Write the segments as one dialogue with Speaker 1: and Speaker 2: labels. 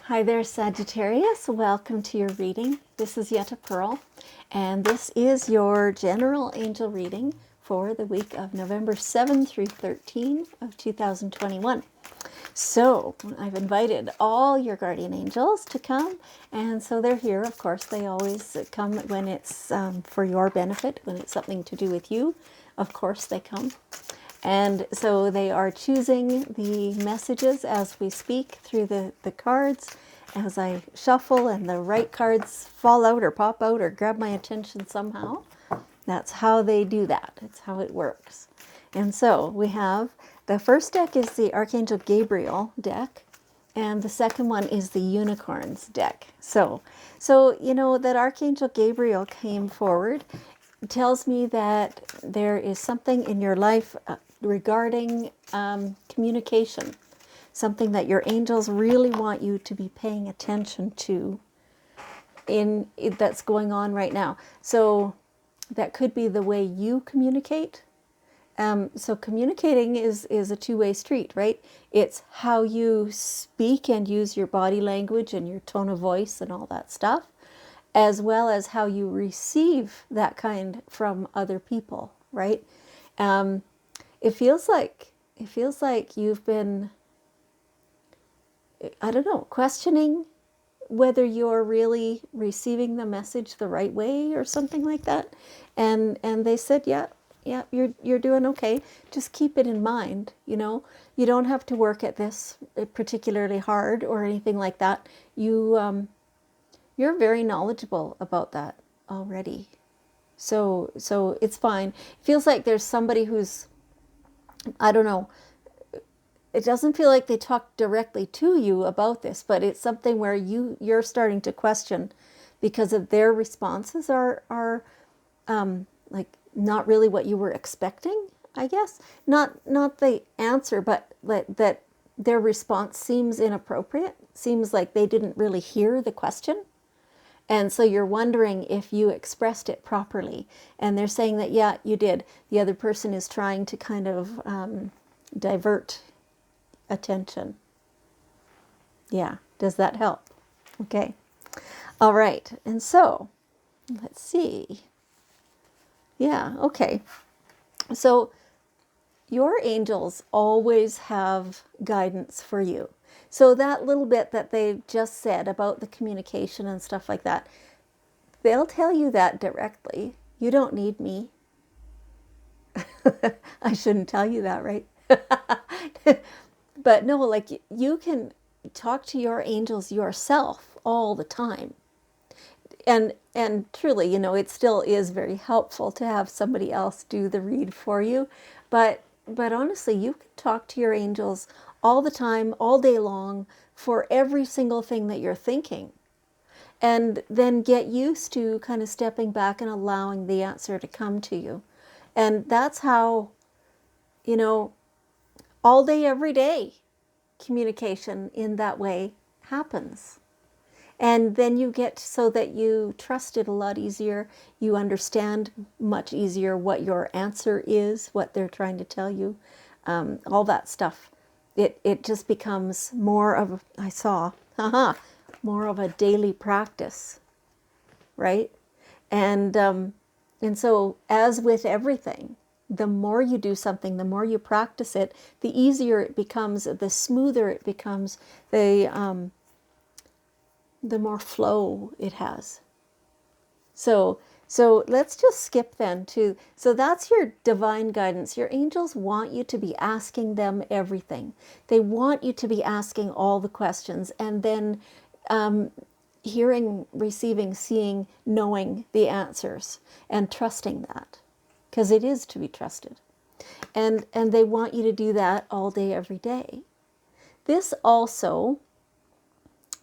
Speaker 1: Hi there, Sagittarius. Welcome to your reading. This is Yetta Pearl, and this is your general angel reading for the week of November 7 through 13 of 2021. So I've invited all your guardian angels to come, and so they're here. Of course, they always come when it's for your benefit, when it's something to do with you. Of course, they come. And so they are choosing the messages as we speak through the cards as I shuffle and the right cards fall out or pop out or grab my attention somehow. That's how they do that. It's how it works. And so we have the first deck is the Archangel Gabriel deck, and the second one is the Unicorns deck. So you know that Archangel Gabriel came forward. It tells me that there is something in your life regarding communication, something that your angels really want you to be paying attention to that's going on right now. So that could be the way you communicate. So communicating is a two-way street, right? It's how you speak and use your body language and your tone of voice and all that stuff, as well as how you receive that kind from other people, right? It feels like you've been, I don't know, questioning whether you're really receiving the message the right way or something like that. And they said, yeah, you're doing okay. Just keep it in mind, you know. You don't have to work at this particularly hard or anything like that. You're very knowledgeable about that already. So it's fine. It feels like there's somebody who's, I don't know, it doesn't feel like they talk directly to you about this, but it's something where you're starting to question because of their responses are like not really what you were expecting, I guess. Not the answer, but that their response seems inappropriate, seems like they didn't really hear the question. And so you're wondering if you expressed it properly. And they're saying that, yeah, you did. The other person is trying to kind of divert attention. Yeah, does that help? Okay. All right. And so, let's see. Yeah, okay. So, your angels always have guidance for you. So that little bit that they just said about the communication and stuff like that, they'll tell you that directly. You don't need me. I shouldn't tell you that, right? But no, like you can talk to your angels yourself all the time. And truly, you know, it still is very helpful to have somebody else do the read for you. But honestly, you can talk to your angels all the time, all day long, for every single thing that you're thinking. And then get used to kind of stepping back and allowing the answer to come to you. And that's how, you know, all day, every day, communication in that way happens. And then you get so that you trust it a lot easier. You understand much easier what your answer is, what they're trying to tell you, all that stuff. It just becomes more of, more of a daily practice, right? And so as with everything, the more you do something, the more you practice it, the easier it becomes, the smoother it becomes, the more flow it has. So let's just skip then to, so that's your divine guidance. Your angels want you to be asking them everything. They want you to be asking all the questions and then hearing, receiving, seeing, knowing the answers and trusting that, because it is to be trusted. And they want you to do that all day, every day. This also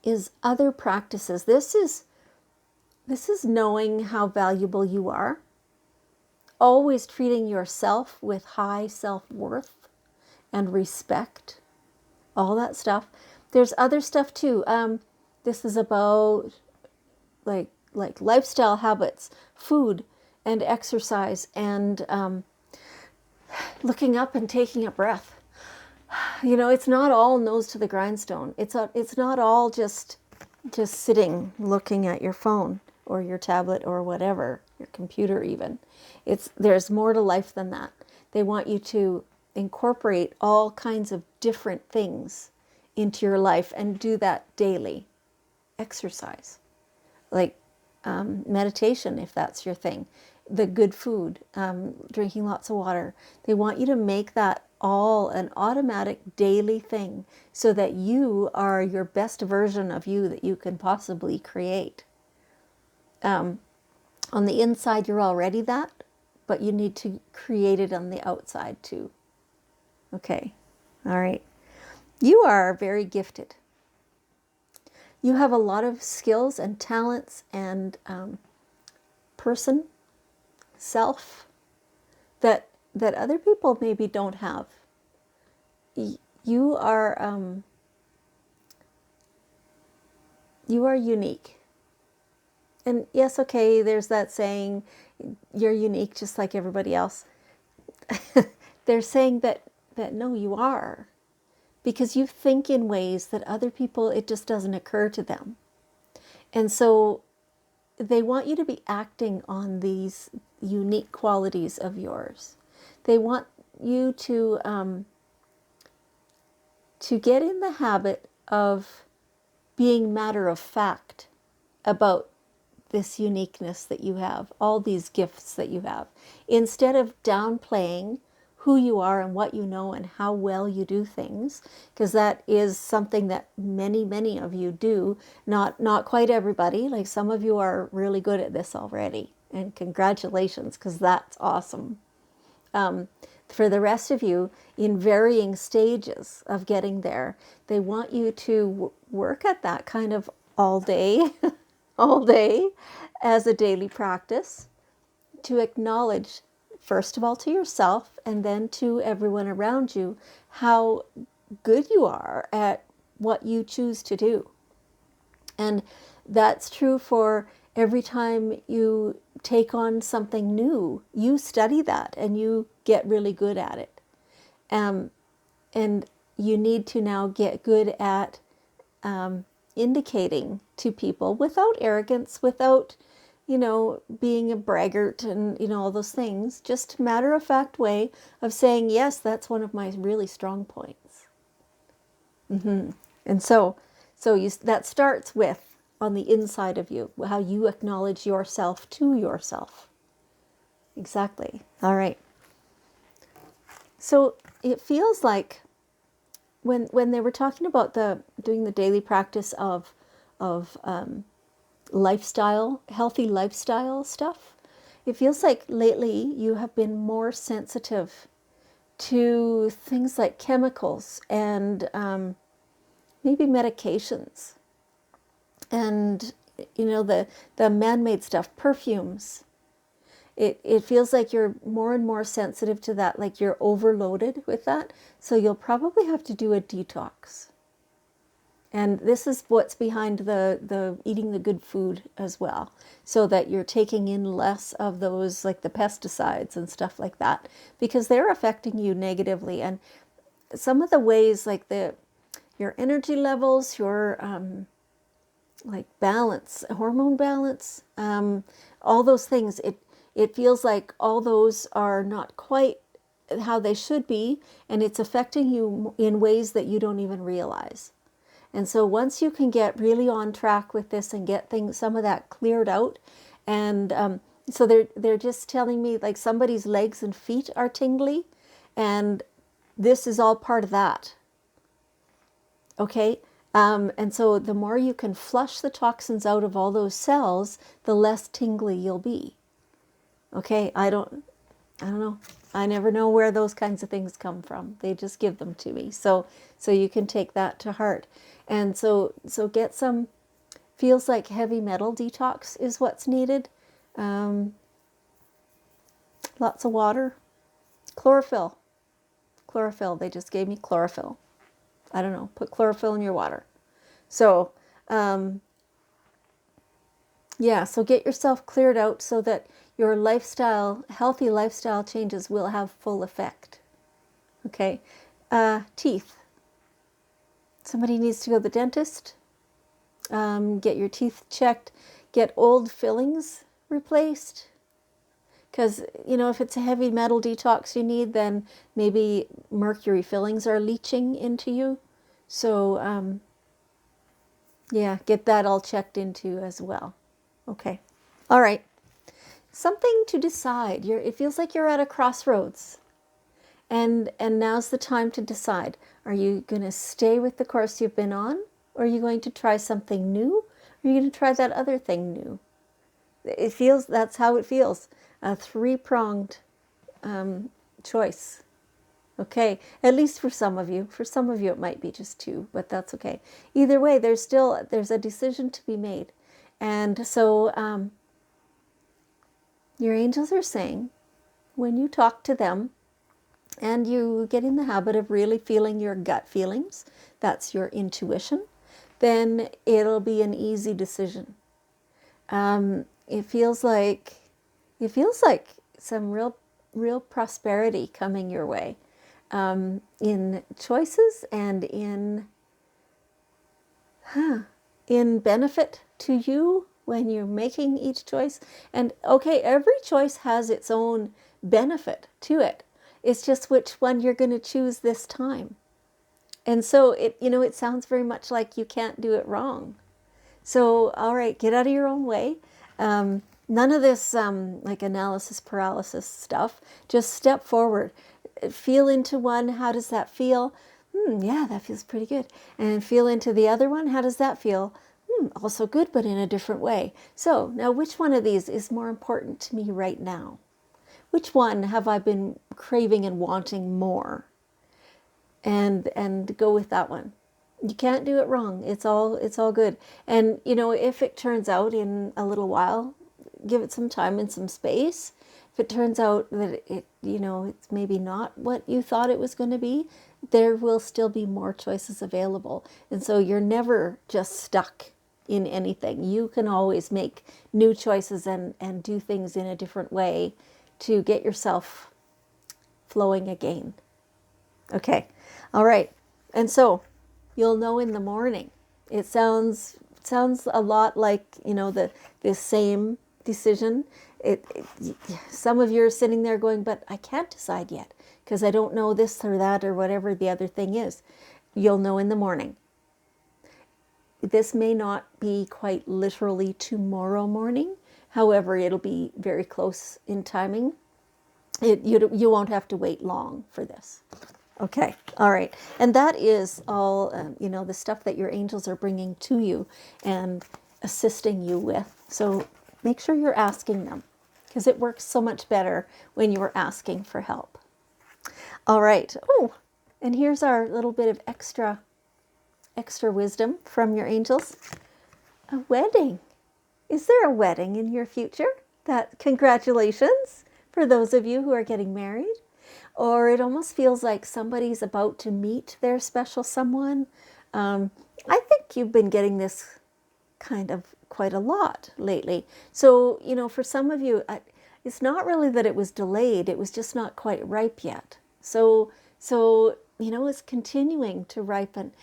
Speaker 1: is other practices. This is knowing how valuable you are, always treating yourself with high self-worth and respect, all that stuff. There's other stuff too. This is about like lifestyle habits, food and exercise, and looking up and taking a breath. You know, it's not all nose to the grindstone. It's not all just sitting looking at your phone or your tablet or whatever, your computer even. There's more to life than that. They want you to incorporate all kinds of different things into your life and do that daily. Exercise, like meditation, if that's your thing, the good food, drinking lots of water. They want you to make that all an automatic daily thing so that you are your best version of you that you can possibly create. On the inside, you're already that, but you need to create it on the outside too. Okay, all right. You are very gifted. You have a lot of skills and talents and self that other people maybe don't have. You are unique. And yes, okay, there's that saying, you're unique just like everybody else. They're saying that no, you are. Because you think in ways that other people, it just doesn't occur to them. And so they want you to be acting on these unique qualities of yours. They want you to get in the habit of being matter of fact about this uniqueness that you have, all these gifts that you have, instead of downplaying who you are and what you know and how well you do things, because that is something that many of you do. Not quite everybody. Like, some of you are really good at this already, and congratulations, because that's awesome. For the rest of you, in varying stages of getting there, they want you to work at that kind of all day all day as a daily practice, to acknowledge, first of all, to yourself and then to everyone around you, how good you are at what you choose to do. And that's true for every time you take on something new. You study that and you get really good at it. And you need to now get good at indicating to people without arrogance, without, being a braggart and, all those things, just matter of fact way of saying, yes, that's one of my really strong points. And so that starts with, on the inside of you, how you acknowledge yourself to yourself. Exactly. All right. So it feels like when they were talking about doing the daily practice of lifestyle, healthy lifestyle stuff, it feels like lately you have been more sensitive to things like chemicals and maybe medications, and the man-made stuff, perfumes. It feels like you're more and more sensitive to that, like you're overloaded with that. So you'll probably have to do a detox. And this is what's behind the eating the good food as well, so that you're taking in less of those, like the pesticides and stuff like that, because they're affecting you negatively. And some of the ways, like your energy levels, your like balance, hormone balance, all those things, it feels like all those are not quite how they should be, and it's affecting you in ways that you don't even realize. And so once you can get really on track with this and get some of that cleared out, and so they're just telling me, like, somebody's legs and feet are tingly, and this is all part of that. Okay? And so the more you can flush the toxins out of all those cells, the less tingly you'll be. Okay, I don't know. I never know where those kinds of things come from. They just give them to me. So you can take that to heart. And so get some, feels like heavy metal detox is what's needed. Lots of water. Chlorophyll. They just gave me chlorophyll. I don't know. Put chlorophyll in your water. So, yeah, so get yourself cleared out so that your healthy lifestyle changes will have full effect. Okay. Teeth. Somebody needs to go to the dentist, get your teeth checked, get old fillings replaced. Because, you know, if it's a heavy metal detox you need, then maybe mercury fillings are leaching into you. So, yeah, get that all checked into as well. Okay. All right. Something to decide. It feels like you're at a crossroads. And now's the time to decide. Are you going to stay with the course you've been on? Or are you going to try something new? Or are you going to try that other thing new? It feels, that's how it feels. A three-pronged choice. Okay, at least for some of you. For some of you it might be just two, but that's okay. Either way, there's a decision to be made. And so your angels are saying, when you talk to them and you get in the habit of really feeling your gut feelings, that's your intuition, then it'll be an easy decision. It feels like some real prosperity coming your way, in choices and in benefit to you when you're making each choice. And okay, every choice has its own benefit to it. It's just which one you're going to choose this time. And so it sounds very much like you can't do it wrong. So, all right, get out of your own way. None of this like analysis paralysis stuff. Just step forward. Feel into one. How does that feel? Yeah, that feels pretty good. And feel into the other one. How does that feel? Also good, but in a different way. So now which one of these is more important to me right now? Which one have I been craving and wanting more? And go with that one. You can't do it wrong. It's all good. And if it turns out in a little while, give it some time and some space. If it turns out that it's maybe not what you thought it was going to be, there will still be more choices available. And so you're never just stuck in anything. You can always make new choices and do things in a different way to get yourself flowing again. Okay. All right. And so you'll know in the morning. It sounds a lot like, the same decision. Some of you are sitting there going, but I can't decide yet because I don't know this or that or whatever the other thing is. You'll know in the morning. This may not be quite literally tomorrow morning. However, it'll be very close in timing. You won't have to wait long for this. Okay, all right. And that is all, the stuff that your angels are bringing to you and assisting you with. So make sure you're asking them, because it works so much better when you are asking for help. All right. Oh, and here's our little bit of extra wisdom from your angels. A wedding. Is there a wedding in your future? Congratulations for those of you who are getting married. Or it almost feels like somebody's about to meet their special someone. I think you've been getting this kind of quite a lot lately. So, for some of you, it's not really that it was delayed. It was just not quite ripe yet. So it's continuing to ripen.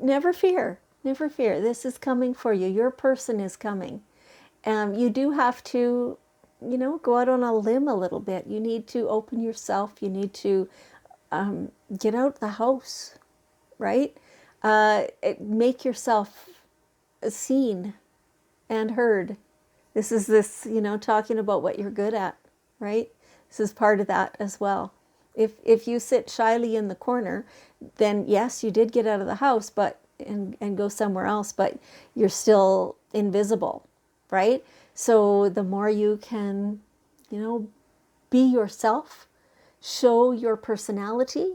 Speaker 1: Never fear. Never fear. This is coming for you. Your person is coming. You do have to go out on a limb a little bit. You need to open yourself. You need to get out the house, right? Make yourself seen and heard. This is talking about what you're good at, right? This is part of that as well. If you sit shyly in the corner, then yes, you did get out of the house, and go somewhere else, but you're still invisible, right? So the more you can, be yourself, show your personality,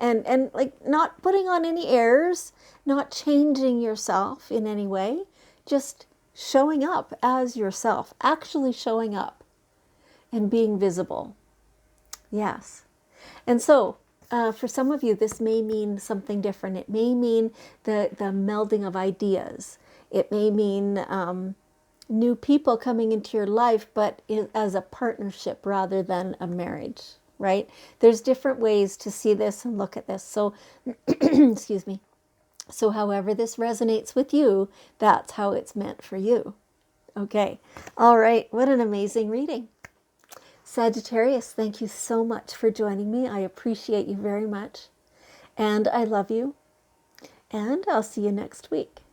Speaker 1: and like not putting on any airs, not changing yourself in any way, just showing up as yourself, actually showing up and being visible. Yes. And so for some of you, this may mean something different. It may mean the melding of ideas. It may mean new people coming into your life, but as a partnership rather than a marriage, right? There's different ways to see this and look at this. So, excuse me. So however this resonates with you, that's how it's meant for you. Okay. All right. What an amazing reading. Sagittarius, thank you so much for joining me. I appreciate you very much. And I love you. And I'll see you next week.